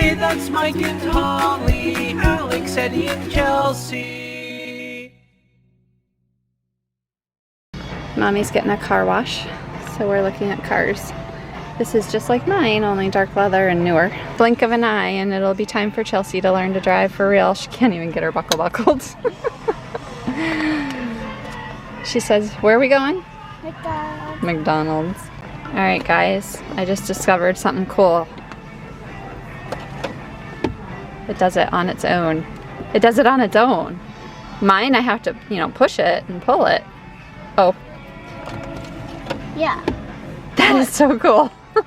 Hey, that's Mike and Holly, Alex, Eddie, and Chelsea. Mommy's getting a car wash, so we're looking at cars. This is just like mine, only dark leather and newer. Blink of an eye and it'll be time for Chelsea to learn to drive for real. She can't even get her buckle buckled. She says, where are we going? McDonald's. McDonald's. All right, guys, I just discovered something cool. It does it on its own. It does it on its own. Mine, I have to, you know, push it and pull it. Oh. Yeah. That is so cool. It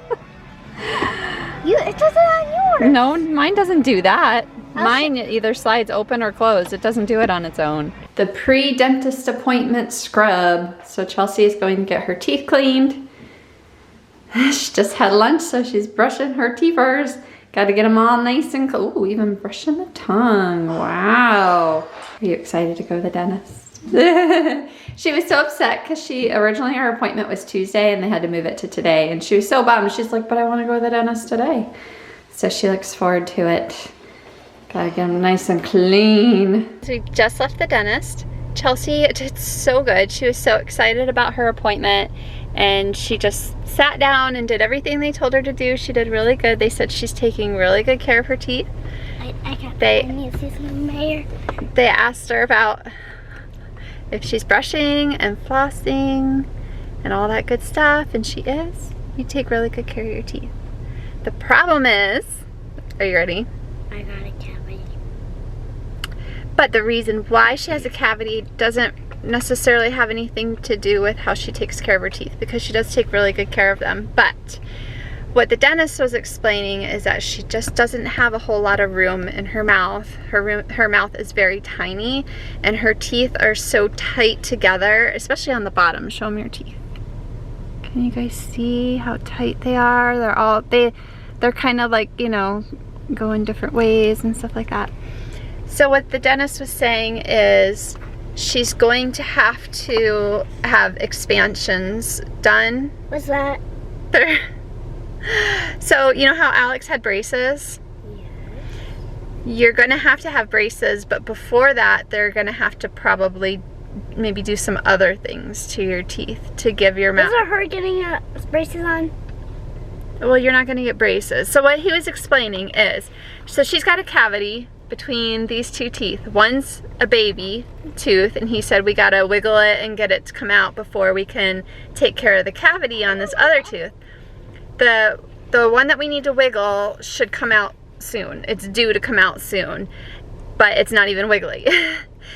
does it on yours. No, mine doesn't do that. Mine either slides open or closed. It doesn't do it on its own. The pre-dentist appointment scrub. So Chelsea is going to get her teeth cleaned. She just had lunch, so she's brushing her teethers. Got to get them all nice and cool. Ooh, even brushing the tongue. Wow. Are you excited to go to the dentist? She was so upset because originally her appointment was Tuesday and they had to move it to today. And she was so bummed. She's like, but I want to go to the dentist today. So she looks forward to it. Gotta get them nice and clean. So we just left the dentist. Chelsea did so good. She was so excited about her appointment and she just sat down and did everything they told her to do. She did really good. They said she's taking really good care of her teeth. I need to see some in my hair. They asked her about if she's brushing and flossing and all that good stuff, and she is. You take really good care of your teeth. The problem is, are you ready? I got a cavity. But the reason why she has a cavity doesn't necessarily have anything to do with how she takes care of her teeth, because she does take really good care of them. But what the dentist was explaining is that she just doesn't have a whole lot of room in her mouth. Her mouth is very tiny and her teeth are so tight together, especially on the bottom. Show them your teeth. Can you guys see how tight they are? They're kind of like, you know, going different ways and stuff like that. So what the dentist was saying is she's going to have to have expansions done. What's that? So you know how Alex had braces? Yes. You're gonna have to have braces, but before that they're gonna have to probably maybe do some other things to your teeth to give your mouth. Is it her getting braces on? Well, you're not gonna get braces. So what he was explaining is, so she's got a cavity between these two teeth. One's a baby tooth, and he said we gotta wiggle it and get it to come out before we can take care of the cavity on this other tooth. The one that we need to wiggle should come out soon. It's due to come out soon, but it's not even wiggly.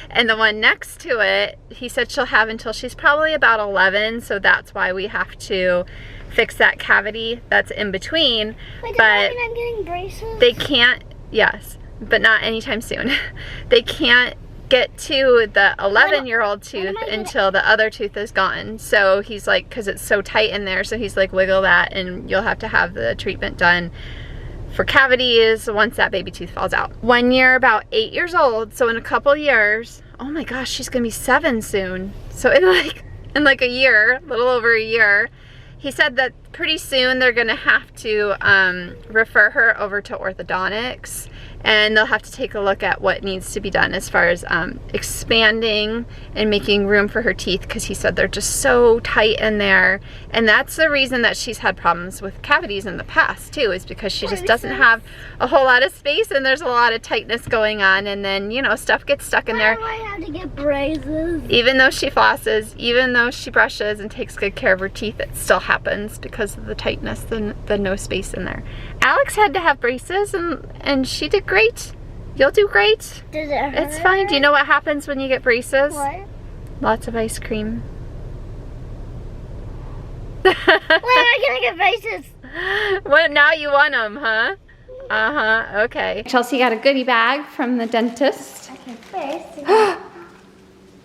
And the one next to it, he said she'll have until she's probably about 11, so that's why we have to fix that cavity that's in between. Wait, does but that mean I'm getting braces? they can't, yes, but not anytime soon. They can't get to the 11-year-old tooth until the other tooth is gone. So he's like, because it's so tight in there, so he's like, wiggle that and you'll have to have the treatment done for cavities once that baby tooth falls out. When you're about 8 years old, so in a couple years, oh my gosh, she's gonna be 7 soon. So in like a year, a little over a year, he said that pretty soon they're gonna have to refer her over to orthodontics, and they'll have to take a look at what needs to be done as far as expanding and making room for her teeth, because he said they're just so tight in there. And that's the reason that she's had problems with cavities in the past too, is because she just doesn't have a whole lot of space and there's a lot of tightness going on, and then, you know, stuff gets stuck in there. Why do I have to get braces? Even though she flosses, even though she brushes and takes good care of her teeth, it still happens because of the tightness, the no space in there. Alex had to have braces and she did great. You'll do great. Does it hurt? It's fine. Do you know what happens when you get braces? What? Lots of ice cream. When am I gonna get braces? Well, now you want them, huh? Uh-huh, okay. Chelsea got a goodie bag from the dentist. Okay, first.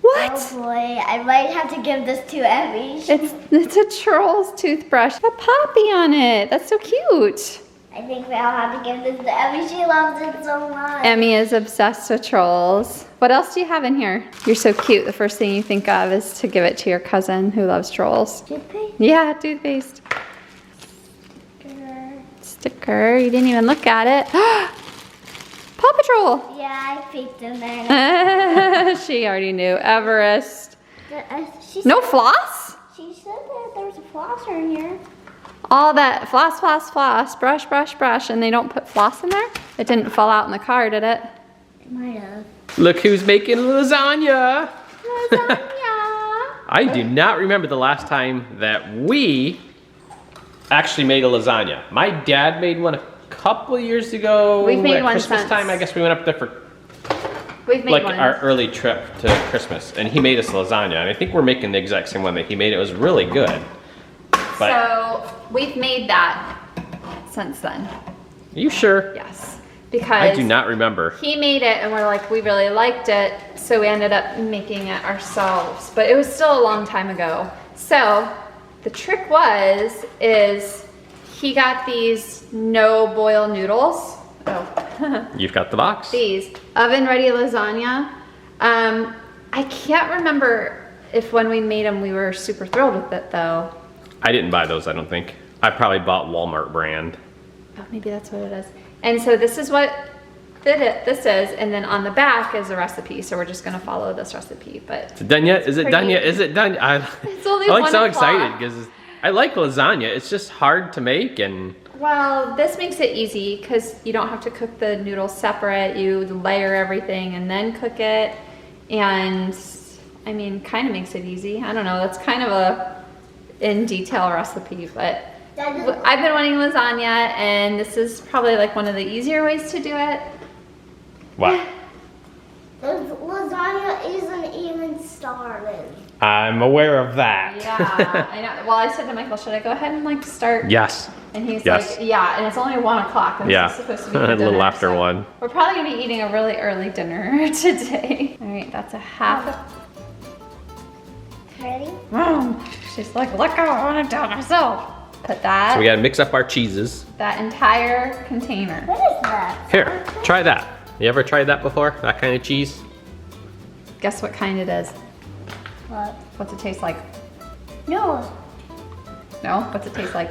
What? Oh boy, I might have to give this to Emmy. It's a Trolls toothbrush. A poppy on it. That's so cute. I think I'll have to give this to Emmy. She loves it so much. Emmy is obsessed with Trolls. What else do you have in here? You're so cute. The first thing you think of is to give it to your cousin who loves Trolls. Toothpaste? Yeah, toothpaste. sticker. You didn't even look at it. Paw Patrol. Yeah, I peeked in there. She already knew. Everest. She No said, floss? She said that there was a flosser in here. All that floss, floss, floss, brush, brush, brush, and they don't put floss in there? It didn't fall out in the car, did it? It might have. Look who's making lasagna. Lasagna. I do not remember the last time that we actually made a lasagna. My dad made one a couple of years ago. We've made at one Christmas since. time. I guess we went up there for We've made like one. our early trip to Christmas, and he made us lasagna. And I think we're making the exact same one that he made. It was really good. But So we've made that since then. are you sure? Yes. Because I do not remember. he made it and we're like, we really liked it. So we ended up making it ourselves. But it was still a long time ago. So the trick is he got these no boil noodles. Oh. You've got the box. These oven ready lasagna. I can't remember if when we made them we were super thrilled with it though. I didn't buy those, I don't think. I probably bought Walmart brand. Oh, maybe that's what it is. And so this is what this is, and then on the back is the recipe. So we're just gonna follow this recipe. But Is it done yet? Is it done pretty- yet? Is it done? It's only I'm 1 so o'clock. excited because I like lasagna. It's just hard to make, and well, this makes it easy because you don't have to cook the noodles separate. You layer everything and then cook it, and I mean, kind of makes it easy. I don't know. That's kind of a in detail recipe, but I've been wanting lasagna, and this is probably like one of the easier ways to do it. what? The lasagna isn't even started. I'm aware of that. Yeah, I know. Well, I said to Michael, should I go ahead and like start? Yes. And he's Yes. like, yeah, and it's only 1 o'clock. And Yeah. this is supposed to be for A little dinner, after so 1. We're probably gonna be eating a really early dinner today. All right, that's a half. Ready? She's like, look, I want to do it myself. Put that. So we gotta mix up our cheeses. That entire container. What is that? Here, try that. You ever tried that before? That kind of cheese? Guess what kind it is? What? What's it taste like? No. No? What's it taste like?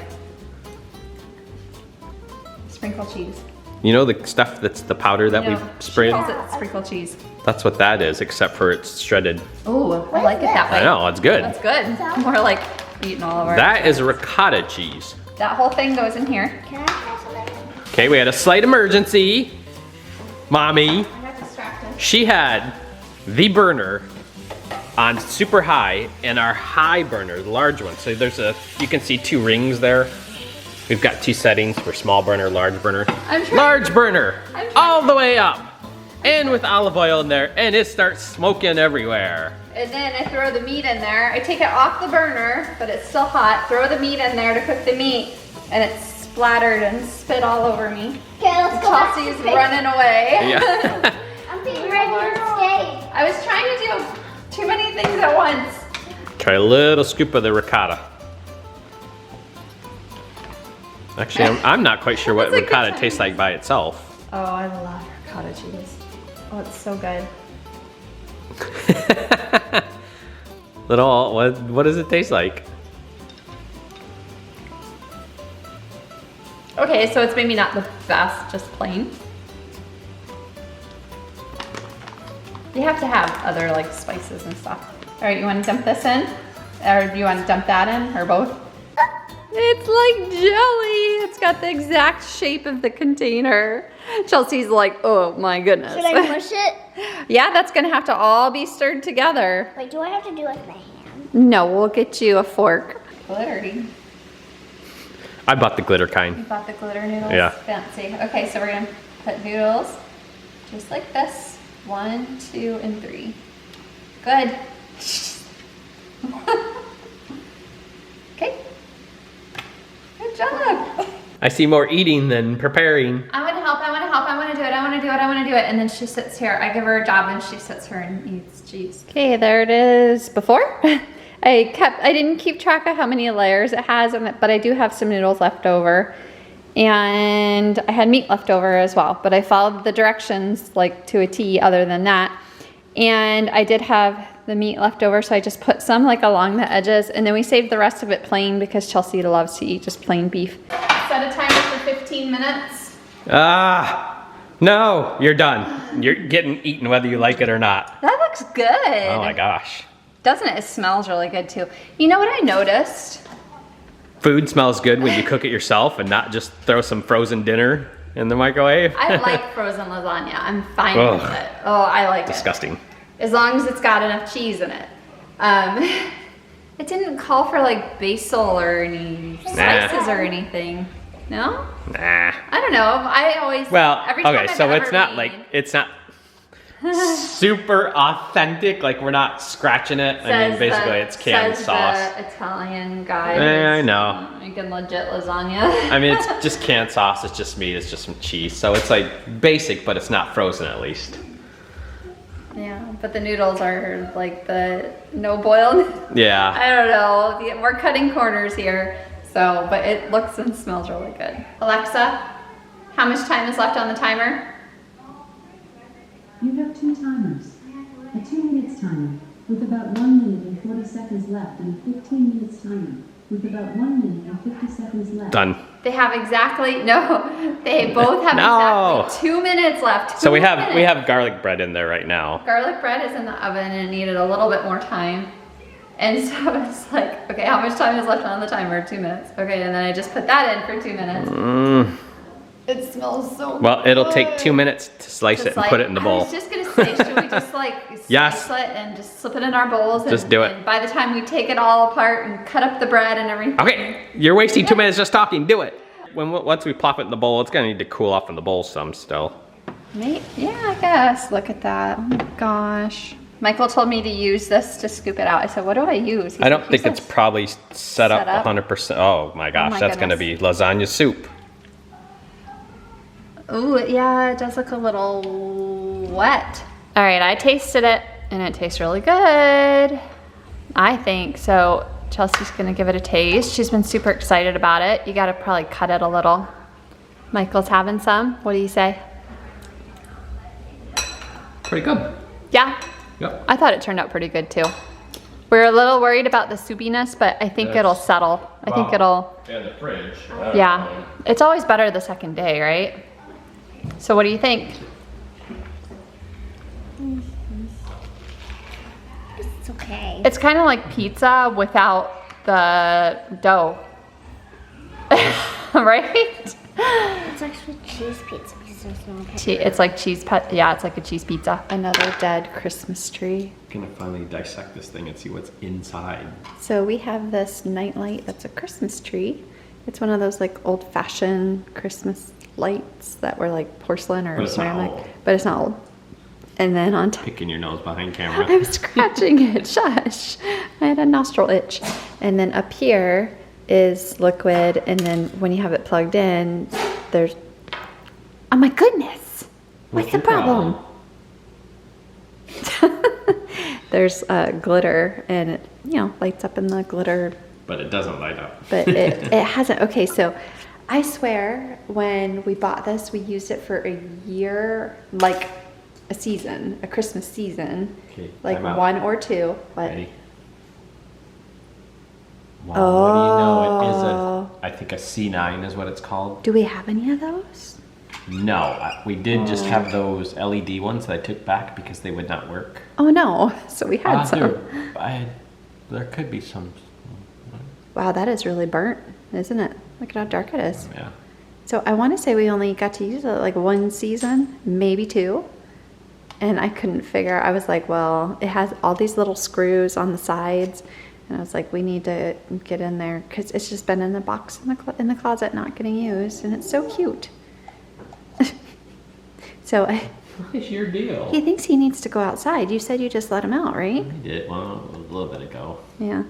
Sprinkle cheese. You know the stuff that's the powder that No, we've she sprayed? calls it sprinkle cheese. That's what that is, except for it's shredded. Oh, I like it that way. I know, it's good. That's good. We're like eating all of our. That is ricotta cheese. That whole thing goes in here. Can I have something? Okay, we had a slight emergency. Mommy, I got distracted. she had the burner on super high and our high burner, the large one. So you can see 2 rings there. We've got 2 settings for small burner, large burner. I'm trying. Large burner, I'm trying. all the way up. And with olive oil in there, and it starts smoking everywhere. And then I throw the meat in there. I take it off the burner, but it's still hot. Throw the meat in there to cook the meat, and it's splattered and spit all over me. Okay, let's go back to Chelsea's the running away. Yeah. I'm being ready to escape. I was trying to do too many things at once. Try a little scoop of the ricotta. Actually, I'm not quite sure what That's a good ricotta time. tastes like by itself. Oh, I love ricotta cheese. Oh, it's so good. What does it taste like? Okay, so it's maybe not the best, just plain. You have to have other like spices and stuff. All right, you want to dump this in? Or do you want to dump that in, or both? It's like jelly. It's got the exact shape of the container. Chelsea's like, oh my goodness. Should I push it? Yeah, that's gonna have to all be stirred together. Wait, do I have to do it with my hand? No, we'll get you a fork. Glittery. I bought the glitter You kind. bought the glitter noodles? Yeah. Fancy. Okay, so we're gonna put noodles just like this. 1, 2, and 3. Good. Okay. Good job. I see more eating than preparing. I want to help, I want to help, I want to do it, I want to do it, I want to do it. And then she sits here. I give her a job and she sits here and eats cheese. Okay, there it is before. I didn't keep track of how many layers it has, but I do have some noodles left over. And I had meat left over as well, but I followed the directions like to a T other than that. And I did have the meat left over, so I just put some like along the edges, and then we saved the rest of it plain because Chelsea loves to eat just plain beef. Set a timer for 15 15 minutes. No, you're done. You're getting eaten whether you like it or not. That looks good. Oh my gosh. Doesn't it? It smells really good too. You know what I noticed? Food smells good when you cook it yourself and not just throw some frozen dinner in the microwave. I like frozen lasagna. I'm fine Ugh. with it. Oh, I like Disgusting. it. As long as it's got enough cheese in it. It didn't call for like basil or any spices or anything. No? Nah. I don't know. I always, Well, every time okay, I've so ever it's not made- like, it's not super authentic, like we're not scratching it. I mean, basically it's canned says sauce. The Italian guy. I who's know. Making legit lasagna. I mean, it's just canned sauce, it's just meat, it's just some cheese. So it's like basic, but it's not frozen at least. Yeah, but the noodles are like the no boiled. Yeah. I don't know. We're cutting corners here. So, but it looks and smells really good. Alexa, how much time is left on the timer? You have 2 timers. A 2 minutes timer with about 1 minute and 40 seconds left, and a 15 minutes timer with about 1 minute and 50 seconds left. Done. They have exactly, no, they both have No. exactly 2 minutes left. So we 2 have minutes. garlic bread in there right now. Garlic bread is in the oven and it needed a little bit more time. And so it's like, okay, how much time is left on the timer? 2 minutes. Okay, and then I just put that in for 2 minutes. It smells so Well, it'll good. take 2 minutes to slice it and put it in the I bowl. was just gonna say, should we just like Yes. slice it and just slip it in our bowls? And, Just do it. And by the time we take it all apart and cut up the bread and everything. Okay, you're wasting 2 minutes just talking. Do it. Once we plop it in the bowl, it's gonna need to cool off in the bowl some still. Yeah, I guess. Look at that. Oh my gosh. Michael told me to use this to scoop it out. I said, what do I use? He I said, don't think "Use it's this." probably set up Set up? 100%. Oh my gosh, my that's gonna goodness. be lasagna soup. Ooh, yeah, it does look a little wet. All right, I tasted it and it tastes really good. I think so. Chelsea's gonna give it a taste. She's been super excited about it. You gotta probably cut it a little. Michael's having some. What do you say? Pretty good. Yeah, Yep. I thought it turned out pretty good too. We were a little worried about the soupiness, but I think it'll settle. I think it'll, In the fridge. yeah. It's always better the second day, right? So what do you think? It's okay. It's kind of like pizza without the dough. Right? It's actually cheese pizza because there's no pepperoni. It's like yeah, it's like a cheese pizza. Another dead Christmas tree. I'm gonna finally dissect this thing and see what's inside. So we have this nightlight that's a Christmas tree. It's one of those like old-fashioned Christmas lights that were like porcelain or But it's not ceramic. old. But it's not old. And then on top, Picking your nose behind camera. I was scratching it, shush. I had a nostril itch. And then up here is liquid, and then when you have it plugged in, there's, oh my goodness, what's the your problem? There's glitter, and it, you know, lights up in the glitter, But it doesn't light up. but it hasn't. Okay, so I swear when we bought this, we used it for a year, like a season, a Christmas season, Okay, like time out. 1 or 2. What? Ready? Wow, what do you know? It is Oh. I think a C9 is what it's called. Do we have any of those? No, we did just have those LED ones that I took back because they would not work. Oh no, so we had some. There could be some. Wow, that is really burnt, isn't it? Look at how dark it is. Yeah. So I want to say we only got to use it like 1 season, maybe 2. And I couldn't figure, I was like, well, it has all these little screws on the sides. And I was like, we need to get in there because it's just been in the box in the closet, not getting used. And it's so cute. So What is your deal? he thinks he needs to go outside. You said you just let him out, right? I did, well, a little bit ago. Yeah. All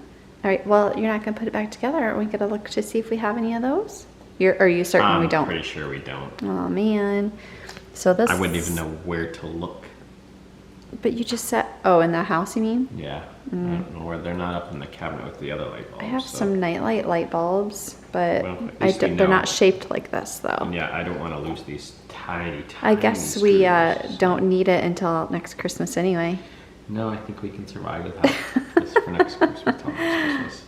right. Well, you're not going to put it back together. Are we going to look to see if we have any of those? Are you certain we don't? I'm pretty sure we don't. Oh man. So this. I wouldn't even know where to look. But you just said. Oh, in the house, you mean? Yeah. I don't know where they're not up in the cabinet with the other light bulbs. I have so- some nightlight light bulbs, but Well, at least we they're know. not shaped like this though. And yeah, I don't want to lose these tiny, I tiny guess we screws. don't need it until next Christmas anyway. No, I think we can survive without this for next Christmas till next Christmas.